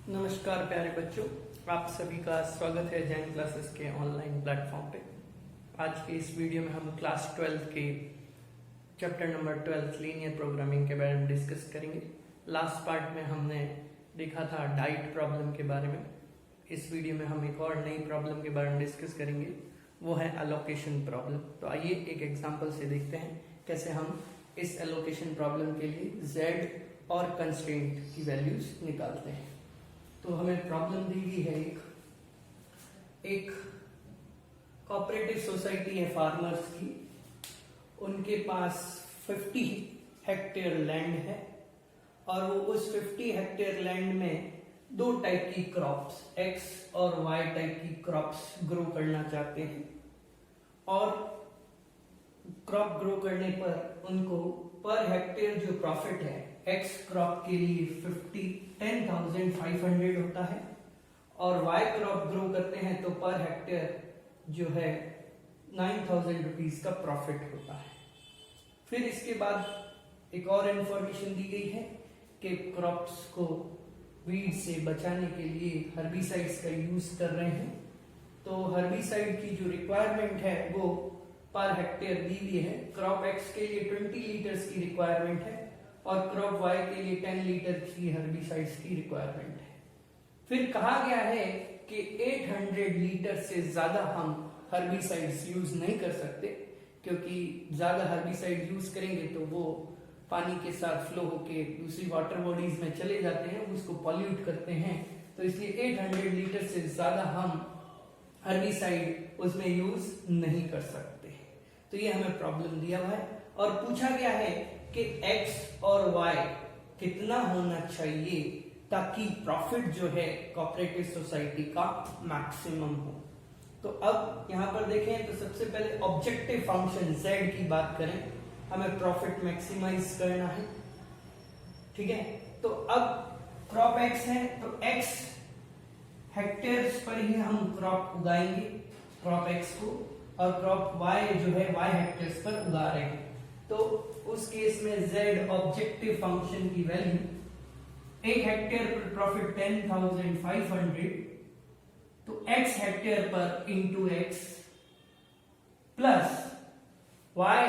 नमस्कार प्यारे बच्चों, आप सभी का स्वागत है जैन क्लासेस के ऑनलाइन प्लेटफॉर्म पे। आज के इस वीडियो में हम क्लास 12 के चैप्टर नंबर 12 लीनियर प्रोग्रामिंग के बारे में डिस्कस करेंगे। लास्ट पार्ट में हमने देखा था डाइट प्रॉब्लम के बारे में। इस वीडियो में हम एक और नई प्रॉब्लम के बारे में डिस्कस करेंगे, वो है एलोकेशन प्रॉब्लम। तो आइए एक एग्जाम्पल से देखते हैं कैसे हम इस एलोकेशन प्रॉब्लम के लिए z और कंस्ट्रेंट की वैल्यूज निकालते हैं। तो हमें प्रॉब्लम दी गई है एक कोऑपरेटिव सोसाइटी है फार्मर्स की। उनके पास 50 हेक्टेयर लैंड है और वो उस 50 हेक्टेयर लैंड में दो टाइप की क्रॉप्स एक्स और वाई टाइप की क्रॉप्स ग्रो करना चाहते हैं। और क्रॉप ग्रो करने पर उनको पर हेक्टेयर जो प्रॉफिट है एक्स क्रॉप के लिए 10,500 होता है और वाई क्रॉप ग्रो करते हैं तो पर हेक्टेयर जो है 9,000 रुपीज का प्रॉफिट होता है। फिर इसके बाद एक और इंफॉर्मेशन दी गई है कि क्रॉप्स को वीड से बचाने के लिए हर्बिसाइड्स का यूज कर रहे हैं। तो हर्बिसाइड की जो रिक्वायरमेंट है वो पर हेक्टेयर दी हुई है। क्रॉप एक्स के लिए 20 लीटर्स की रिक्वायरमेंट है और क्रॉप वाई के लिए 10 लीटर की हर्बिसाइड्स की रिक्वायरमेंट है। फिर कहा गया है कि 800 लीटर से ज्यादा हम हर्बिसाइड्स यूज नहीं कर सकते, क्योंकि ज्यादा हर्बिसाइड यूज करेंगे तो वो पानी के साथ फ्लो होके दूसरी वाटर बॉडीज में चले जाते हैं, उसको पॉल्यूट करते हैं। तो इसलिए 800 लीटर से ज्यादा हम हर्बिसाइड उसमें यूज नहीं कर सकते। तो ये हमें प्रॉब्लम दिया हुआ है और पूछा गया है कि x और y कितना होना चाहिए ताकि प्रॉफिट जो है कोऑपरेटिव सोसाइटी का मैक्सिमम हो। तो अब यहां पर देखें तो सबसे पहले ऑब्जेक्टिव फंक्शन z की बात करें, हमें प्रॉफिट मैक्सिमाइज करना है। ठीक है, तो अब क्रॉप x है तो x हेक्टेयर्स पर ही हम क्रॉप उगाएंगे क्रॉप x को, और क्रॉप y जो है y हेक्टेयर्स पर उगा रहे हैं। तो उस केस में z ऑब्जेक्टिव फंक्शन की वैल्यू एक हेक्टेयर पर प्रॉफिट 10,500 तो x हेक्टेयर पर इंटू x प्लस y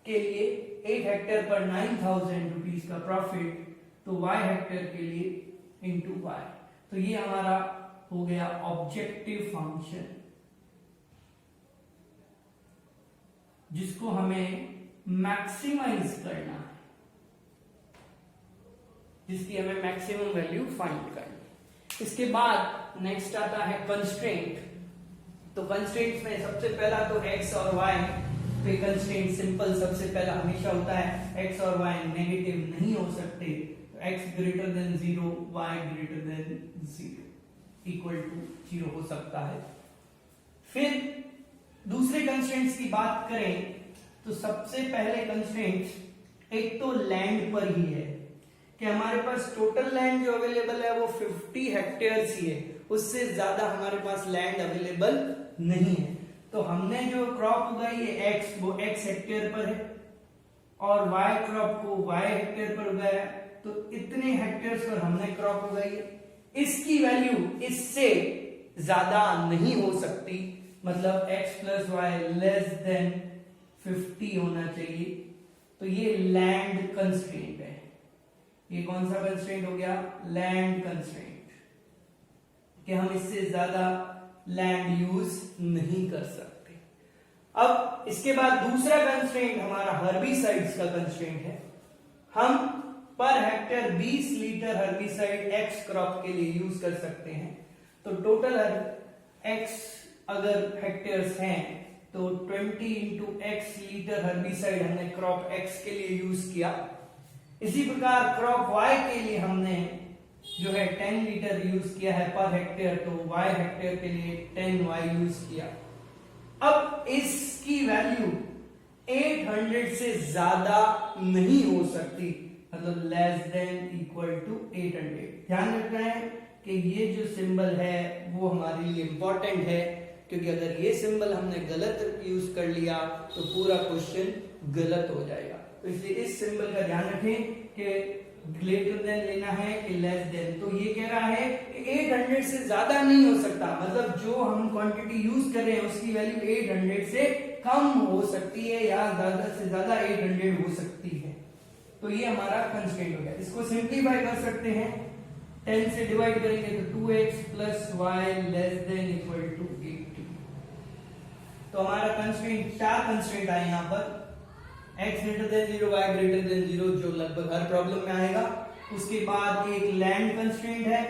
के लिए एक हेक्टेयर पर 9,000 रुपीज का प्रॉफिट तो y हेक्टेयर के लिए इंटू y। तो ये हमारा हो गया ऑब्जेक्टिव फंक्शन जिसको हमें मैक्सिमाइज करना है, जिसकी हमें मैक्सिमम वैल्यू फाइंड करनी। इसके बाद नेक्स्ट आता है कंस्ट्रेंट। तो कंस्ट्रेंट्स में सबसे पहला तो x और y पे कंस्ट्रेंट सिंपल सबसे पहला हमेशा होता है x और y नेगेटिव नहीं हो सकते। तो x greater than 0 y greater than 0 equal to 0 हो सकता है। फिर दूसरे कंस्ट्रेंट्स की बात करें तो सबसे पहले कंस्ट्रेंट एक तो लैंड पर ही है कि हमारे पास टोटल लैंड जो अवेलेबल है वो 50 हेक्टेयर्स ही है, उससे ज्यादा हमारे पास लैंड अवेलेबल नहीं है। तो हमने जो क्रॉप उगाई है एक्स वो x हेक्टेयर पर है और y क्रॉप को y हेक्टेयर पर उगाया, तो इतने हेक्टेयर्स पर हमने क्रॉप उगाई है। इसकी वैल्यू इससे ज्यादा नहीं हो सकती, मतलब x plus y less than 50 होना चाहिए। तो ये लैंड कंस्ट्रेंट है। ये कौन सा कंस्ट्रेंट हो गया? लैंड कंस्ट्रेंट, कि हम इससे ज्यादा लैंड यूज नहीं कर सकते। अब इसके बाद दूसरा कंस्ट्रेंट हमारा हर्बिसाइड्स का कंस्ट्रेंट है। हम per hectare 20 litre herbicide x crop के लिए यूज कर सकते हैं। तो टोटल एक्स अगर हेक्टेयर्स हैं तो 20 इंटू एक्स लीटर हर्बिसाइड हमने क्रॉप एक्स के लिए यूज किया। इसी प्रकार क्रॉप वाई के लिए हमने जो है 10 लीटर यूज किया है पर हेक्टेयर, तो वाई हेक्टेयर के लिए 10 वाई यूज किया। अब इसकी वैल्यू 800 से ज्यादा नहीं हो सकती, मतलब लेस देन इक्वल टू 800। ध्यान रखना है कि ये जो सिंबल है वो हमारे लिए इंपॉर्टेंट है, क्योंकि अगर ये सिंबल हमने गलत यूज कर लिया तो पूरा क्वेश्चन गलत हो जाएगा। तो इसलिए इस सिंबल का ध्यान रखें कि ग्रेटर देन लेना है कि लेस देन। तो ये कह रहा है 800 से ज्यादा नहीं हो सकता, मतलब जो हम क्वांटिटी यूज कर रहे हैं उसकी वैल्यू 800 से कम हो सकती है या ज्यादा से ज्यादा 800 हो सकती है। तो ये हमारा कंस्ट्रेंट हो गया। इसको सिंप्लीफाई कर सकते हैं, 10 से डिवाइड करेंगे तो 2x plus y less than equal to 80। तो हमारा कंस्ट्रेंट, 4 कंस्ट्रेंट आए यहाँ पर, x greater than 0, y greater than 0, जो लगभग हर प्रॉब्लम में आएगा। उसके बाद एक लैंड कंस्ट्रेंट है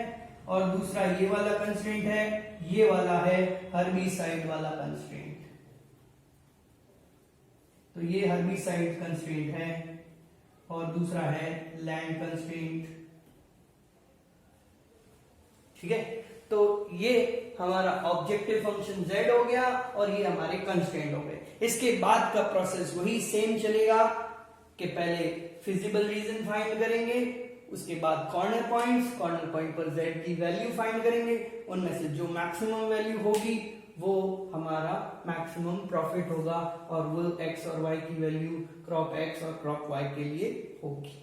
और दूसरा ये वाला कंस्ट्रेंट है, ये वाला है हर्बिसाइड वाला कंस्ट्रेंट। तो ये हर्बिसाइड कंस्ट्रेंट है और दूसरा है लैंड कंस्ट्रेंट। ठीक है, तो ये हमारा ऑब्जेक्टिव फंक्शन z हो गया और ये हमारे कंस्ट्रेंट हो गए। इसके बाद का प्रोसेस वही सेम चलेगा कि पहले फिजिबल रीजन फाइंड करेंगे, उसके बाद कॉर्नर पॉइंट पर z की वैल्यू फाइंड करेंगे, उनमें से जो मैक्सिमम वैल्यू होगी वो हमारा मैक्सिमम प्रॉफिट होगा और वो x और y की वैल्यू क्रॉप x और क्रॉप y के लिए होगी।